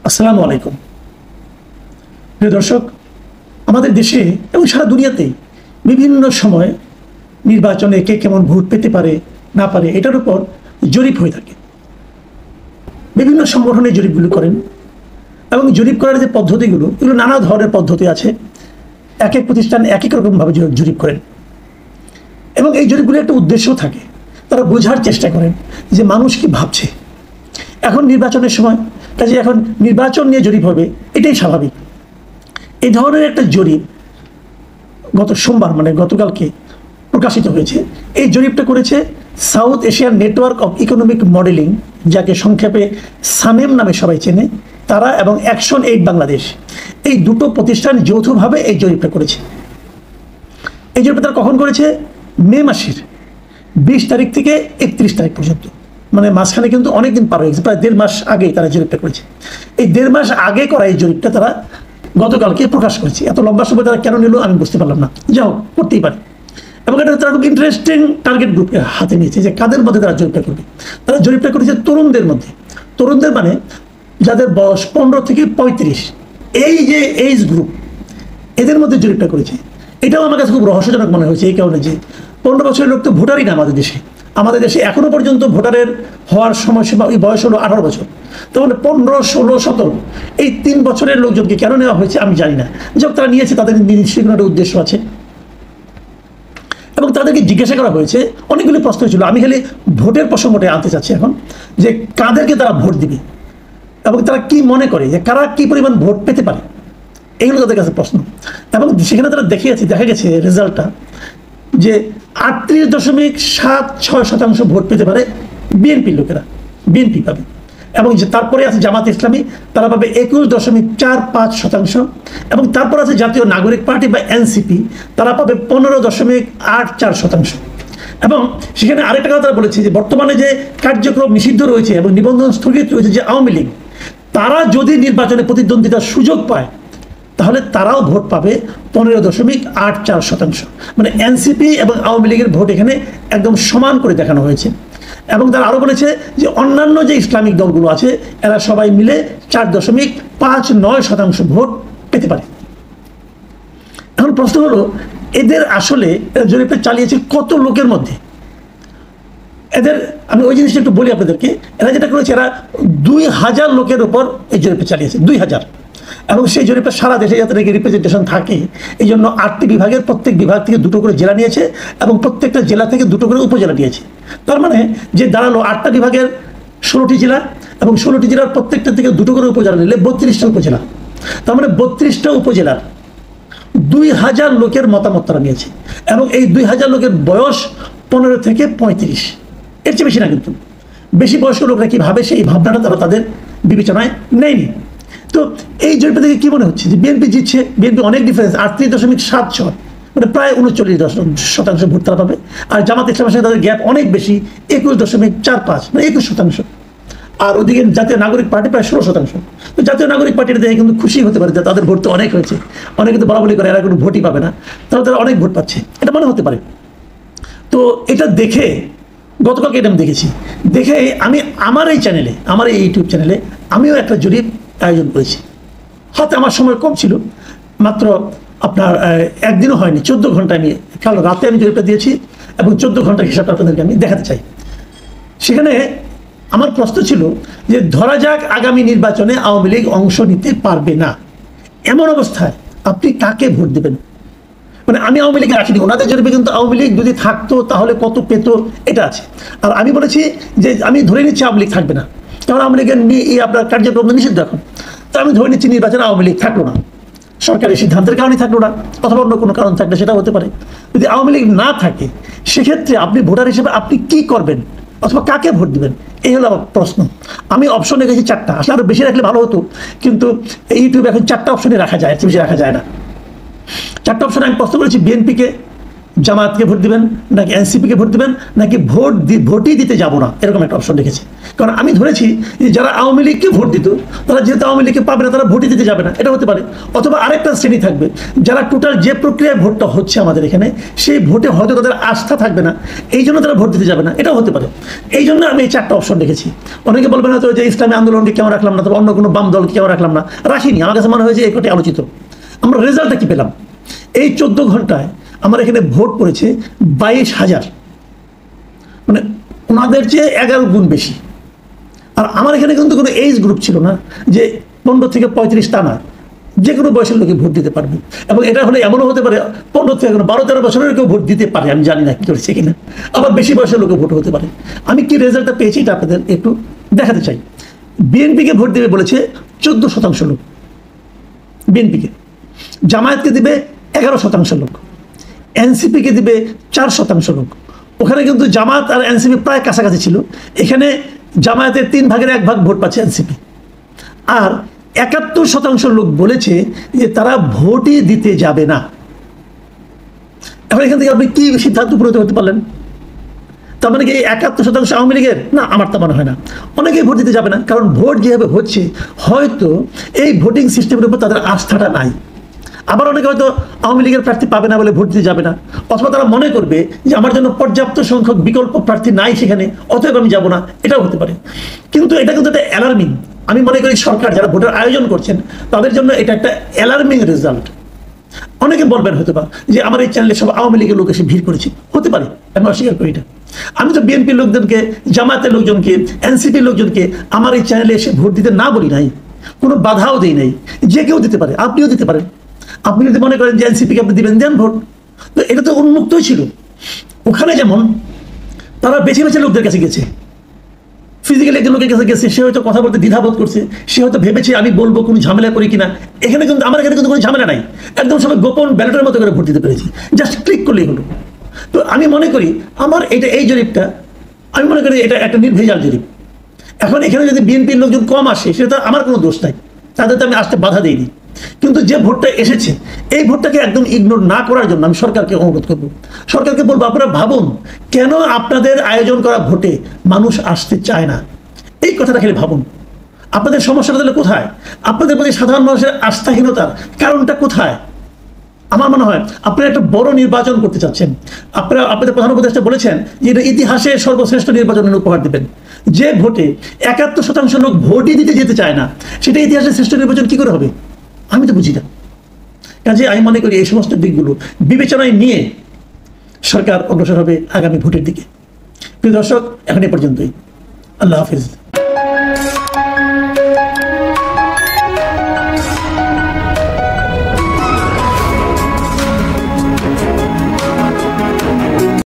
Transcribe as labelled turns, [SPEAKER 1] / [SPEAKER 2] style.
[SPEAKER 1] আসসালামু আলাইকুম প্রিয় দর্শক, আমাদের দেশে এবং সারা দুনিয়াতেই বিভিন্ন সময় নির্বাচনে কে কেমন ভোট পেতে পারে না পারে এটার উপর জরিপ হয়ে থাকে। বিভিন্ন সংগঠনে জরিপগুলো করেন এবং জরিপ করার যে পদ্ধতিগুলো, এগুলো নানা ধরনের পদ্ধতি আছে। এক এক প্রতিষ্ঠান এক এক রকমভাবে জরিপ করেন এবং এই জরিপগুলো একটা উদ্দেশ্য থাকে। তারা বোঝার চেষ্টা করেন যে মানুষ কি ভাবছে। এখন নির্বাচনের সময়, কাজে এখন নির্বাচন নিয়ে জরিপ হবে, এটাই স্বাভাবিক। এই ধরনের একটা জরিপ গত সোমবার মানে গতকালকে প্রকাশিত হয়েছে। এই জরিপটা করেছে south Asian network of economic modelling, যাকে সংক্ষেপে সামেম নামে সবাই চেনে, তারা এবং অ্যাকশন এইড বাংলাদেশ, এই দুটো প্রতিষ্ঠান যৌথভাবে এই জরিপটা করেছে। এই জরিপটা তারা কখন করেছে? মে মাসের 20 তারিখ থেকে 31 তারিখ পর্যন্ত, মানে মাঝখানে কিন্তু অনেকদিন পার হয়ে গেছে, প্রায় 1.5 মাস আগেই তারা জরিপটা করেছে। এই 1.5 মাস আগে করা এই জরিপটা তারা গতকালকে প্রকাশ করেছে। এত লম্বা সময় তারা কেন নিল আমি বুঝতে পারলাম না, যাও করতেই পারে। এবং এটা তারা খুব ইন্টারেস্টিং টার্গেট গ্রুপকে হাতে নিয়েছে যে কাদের মধ্যে তারা জরিপটা করবে। তারা জরিপটা করেছে তরুণদের মধ্যে। তরুণদের মানে যাদের বয়স 15 থেকে 35, এই যে এইজ গ্রুপ, এদের মধ্যে জরিপটা করেছে। এটাও আমার কাছে খুব রহস্যজনক মনে হয়েছে, এই কারণে যে 15 বছরের লোক তো ভোটারই না আমাদের দেশে। আমাদের দেশে এখনো পর্যন্ত ভোটারের হওয়ার সময়সীমা ওই বয়স হলো 18 বছর। তাহলে 15, 16, 17 এই 3 বছরের লোকজনকে কেন নেওয়া হয়েছে আমি জানি না। যখন তারা নিয়েছে তাদের নিশ্চয়ই কোনো একটা উদ্দেশ্য আছে। এবং তাদেরকে জিজ্ঞাসা করা হয়েছে, অনেকগুলি প্রশ্ন ছিল। আমি খালি ভোটের প্রসঙ্গটা আনতে চাচ্ছি এখন, যে কাদেরকে তারা ভোট দিবে এবং তারা কি মনে করে যে কারা কি পরিমাণ ভোট পেতে পারে, এইগুলো তাদের কাছে প্রশ্ন। এবং সেখানে তারা দেখা গেছে রেজাল্টটা যে 38.76% ভোট পেতে পারে বিএনপির লোকেরা, বিএনপি পাবে। এবং যে তারপরে আছে জামাত ইসলামী, তারা পাবে 21.45%। এবং তারপর আছে জাতীয় নাগরিক পার্টি বা এনসিপি, তারা পাবে 15.84%। এবং সেখানে আরেকটা কথা তারা বলেছে যে বর্তমানে যে কার্যক্রম নিষিদ্ধ রয়েছে এবং নিবন্ধন স্থগিত রয়েছে যে আওয়ামী লীগ, তারা যদি নির্বাচনে প্রতিদ্বন্দ্বিতার সুযোগ পায় তাহলে তারাও ভোট পাবে 15.84%। মানে এনসিপি এবং আওয়ামী লীগের ভোট এখানে একদম সমান করে দেখানো হয়েছে। এবং তারা আরও বলেছে যে অন্যান্য যে ইসলামিক দলগুলো আছে এরা সবাই মিলে 4.59% ভোট পেতে পারে। এখন প্রশ্ন হলো, এদের আসলে জরিপটা চালিয়েছে কত লোকের মধ্যে? এদের আমি ওই জিনিসটা একটু বলি আপনাদেরকে। এরা যেটা করেছে, এরা 2000 লোকের উপর এই জরিপটা চালিয়েছে, 2000। এবং সেই জরিপটা সারা দেশে যাতে নাকি রিপ্রেজেন্টেশন থাকে, এই জন্য 8টি বিভাগের প্রত্যেক বিভাগ থেকে 2টো করে জেলা নিয়েছে এবং প্রত্যেকটা জেলা থেকে 2টো করে উপজেলা নিয়েছে। তার মানে যে দাঁড়ালো 8টা বিভাগের 16টি জেলা এবং 16টি জেলার প্রত্যেকটা থেকে 2টো করে উপজেলা নিলে 32টা উপজেলা। তার মানে 32টা উপজেলার 2000 লোকের মতামত তারা নিয়েছে। এবং এই 2000 লোকের বয়স 15 থেকে 35, এর চেয়ে বেশি না। কিন্তু বেশি বয়স্ক লোকরা কি ভাবে সেই ভাবনাটা তারা তাদের বিবেচনায় নেয়নি। তো এই জরিপটা থেকে কি মনে হচ্ছে যে বিএনপি জিতছে? বিএনপি অনেক ডিফারেন্স, 38.76, মানে প্রায় 39% ভোট তারা পাবে। আর জামাত ইসলামের সাথে তাদের গ্যাপ অনেক বেশি, 21.45, মানে 21%। আর ওদিকে জাতীয় নাগরিক পার্টি প্রায় 16%। তো জাতীয় নাগরিক পার্টিটা দেখে কিন্তু খুশি হতে পারে যে তাদের ভোট তো অনেক হয়েছে। অনেকে কিন্তু বলাবলি করে এরা কোনো ভোটই পাবে না, তাহলে তারা অনেক ভোট পাচ্ছে, এটা মনে হতে পারে। তো এটা দেখে গতকালকে এটা আমি দেখেছি, দেখে আমি আমার এই চ্যানেলে, আমার এই ইউটিউব চ্যানেলে আমিও একটা জরিপ আয়োজন করেছি। হাতে আমার সময় কম ছিল, মাত্র আপনার একদিনও হয়নি, 14 ঘন্টা আমি কাল রাতে আমি জরিপটা দিয়েছি এবং 14 ঘন্টার হিসাবটা আপনাদেরকে আমি দেখাতে চাই। সেখানে আমার প্রশ্ন ছিল যে ধরা যাক আগামী নির্বাচনে আওয়ামী লীগ অংশ নিতে পারবে না, এমন অবস্থায় আপনি কাকে ভোট দেবেন? মানে আমি আওয়ামী লীগকে রাখিনি, ওনাদের জরিপে কিন্তু আওয়ামী লীগ যদি থাকতো তাহলে কত পেত এটা আছে। আর আমি বলেছি যে আমি ধরে নিচ্ছি আওয়ামী লীগ থাকবে না, কারণ আওয়ামী লীগের আপনার কার্যক্রম নিষিদ্ধ এখন। তো আমি ধরে নিচ্ছি নির্বাচনে আওয়ামী লীগ থাকলো না, সরকারি সিদ্ধান্তের কারণে থাকলো না, অথবা অন্য কোনো কারণ থাকলে সেটা হতে পারে। যদি আওয়ামী লীগ না থাকে সেক্ষেত্রে আপনি ভোটার হিসেবে আপনি কি করবেন অথবা কাকে ভোট দেবেন, এই হলো আমার প্রশ্ন। আমি অপশন রেখেছি 4টা, আসলে আরও বেশি রাখলে ভালো হতো, কিন্তু ইউটিউবে এখন 4টা অপশনে রাখা যায়, বেশি রাখা যায় না। 4টা অপশনে আমি প্রশ্ন করেছি বিএনপিকে, জামায়াতকে ভোট দিবেন নাকি এনসিপিকে ভোট দিবেন নাকি ভোটই দিতে যাব না, এরকম একটা অপশন রেখেছি। কারণ আমি ধরেছি যে যারা আওয়ামী লীগকে ভোট দিত তারা যেহেতু আওয়ামী লীগকে পাবে না, তারা ভোটই দিতে যাবে না, এটা হতে পারে। অথবা আরেকটা শ্রেণী থাকবে যারা টোটাল যে প্রক্রিয়ায় ভোটটা হচ্ছে আমাদের এখানে, সেই ভোটে হয়তো তাদের আস্থা থাকবে না, এই জন্য তারা ভোট দিতে যাবে না, এটাও হতে পারে। এই জন্য আমি এই 4টা অপশন রেখেছি। অনেকে বলবেন হয়তো যে ইসলামী আন্দোলনকে কেমন রাখলাম না, তবে অন্য কোনো বাম দলকে কেমন রাখলাম না, রাখিনি। আমার কাছে মনে হয়েছে এই কোটি আলোচিত। আমরা রেজাল্টটা কি পেলাম? এই 14 ঘন্টায় আমার এখানে ভোট পড়েছে 22,000, মানে ওনাদের চেয়ে 11 গুণ বেশি। আর আমার এখানে কিন্তু কোনো এজ গ্রুপ ছিল না, যে 15 থেকে 35 তা না, যে কোনো বয়সের লোকে ভোট দিতে পারবে। এবং এটা হলে এমনও হতে পারে 15 থেকে 12-13 বছরের কেউ ভোট দিতে পারে, আমি জানি না কি করেছে কিনা, আবার বেশি বয়সের লোকে ভোট হতে পারে। আমি কি রেজাল্টটা পেয়েছি এটা আপনাদের একটু দেখাতে চাই। বিএনপিকে ভোট দেবে বলেছে 14% লোক বিএনপিকে, জামায়াতকে দিবে 11% লোক, এনসিপিকে দিবে 4% লোক। ওখানে কিন্তু জামায়াত আর এনসিপি প্রায় কাছাকাছি ছিল, এখানে জামায়াতের 3 ভাগের 1 ভাগ ভোট পাচ্ছে এনসিপি। আর 71% লোক বলেছে যে তারা ভোটই দিতে যাবে না। এখন এখান থেকে আপনি কি সিদ্ধান্ত উপনীত হতে পারলেন? তার মানে কি এই 71% আওয়ামী লীগের? না, আমার তো মনে হয় না। অনেকেই ভোট দিতে যাবে না, কারণ ভোট যেভাবে হচ্ছে হয়তো এই ভোটিং সিস্টেমের উপর তাদের আস্থাটা নাই। আবার অনেকে হয়তো আওয়ামী লীগের প্রার্থী পাবে না বলে ভোট দিতে যাবে না, অথবা তারা মনে করবে যে আমার জন্য পর্যাপ্ত সংখ্যক বিকল্প প্রার্থী নাই সেখানে, অতএব আমি যাব না, এটাও হতে পারে। কিন্তু এটা কিন্তু একটা অ্যালার্মিং। আমি মনে করি সরকার যারা ভোটের আয়োজন করছেন তাদের জন্য এটা একটা অ্যালার্মিং রেজাল্ট। অনেকে বলবেন হয়তো বা যে আমার এই চ্যানেলে সব আওয়ামী লীগের লোক এসে ভিড় করেছে, হতে পারে, আমি অস্বীকার করি এটা। আমি তো বিএনপির লোকজনকে, জামায়াতের লোকজনকে, এনসিপির লোকজনকে আমার এই চ্যানেলে এসে ভোট দিতে না বলি নাই, কোনো বাধাও দেই নাই। যে কেউ দিতে পারে, আপনিও দিতে পারেন। আপনি যদি মনে করেন যে এনসিপিকে আপনি দিবেন, দেন ভোট। তো এটা তো উন্মুক্তই ছিল। ওখানে যেমন তারা বেছে বেছে লোকদের কাছে গেছে, ফিজিক্যালি একজন লোকের কাছে গেছে, সে হয়তো কথা বলতে দ্বিধাবোধ করছে, সে হয়তো ভেবেছে আমি বলবো কোনো ঝামেলা করি কিনা। এখানে কিন্তু আমার এখানে কিন্তু কোনো ঝামেলা নাই, একদম সবাই গোপন ব্যালটের মতো করে ভোট দিতে পেরেছি, জাস্ট ক্লিক করলেই হলো। তো আমি মনে করি আমার এই জরিপটা আমি মনে করি এটা একটা নির্ভেজাল জরিপ। এখন এখানে যদি বিএনপির লোকজন কম আসে সেটা আমার কোনো দোষ নাই, তাদের তো আমি আসতে বাধা দিইনি। কিন্তু যে ভোটটা এসেছে এই ভোটটাকে একদম ইগনোর না করার জন্য আমি সরকারকে অনুরোধ করব। সরকারকে বলবো আপনারা ভাবুন কেন আপনাদের আয়োজন করা ভোটে মানুষ আসতে চায় না, এই কথাটা খালি ভাবুন। আপনাদের সমস্যাটা তাহলে কোথায়? আপনাদের প্রতি সাধারণ মানুষের আস্থাহীনতার কারণটা কোথায়? আমার মনে হয় আপনারা একটা বড় নির্বাচন করতে চাচ্ছেন। আপনারা আপনাদের প্রধান উপদেষ্টা বলেছেন যে এটা ইতিহাসে সর্বশ্রেষ্ঠ নির্বাচনের উপহার দেবেন। যে ভোটে 71% লোক ভোটই দিতে যেতে চায় না, সেটা ইতিহাসের শ্রেষ্ঠ নির্বাচন কি করে হবে? আমি তো বুঝি না। কাজে আমি মনে করি এই সমস্ত দিকগুলো বিবেচনায় নিয়ে সরকার অগ্রসর হবে আগামী ভোটের দিকে। প্রিয় দর্শক, এখন এ পর্যন্তই। আল্লাহ হাফিজ।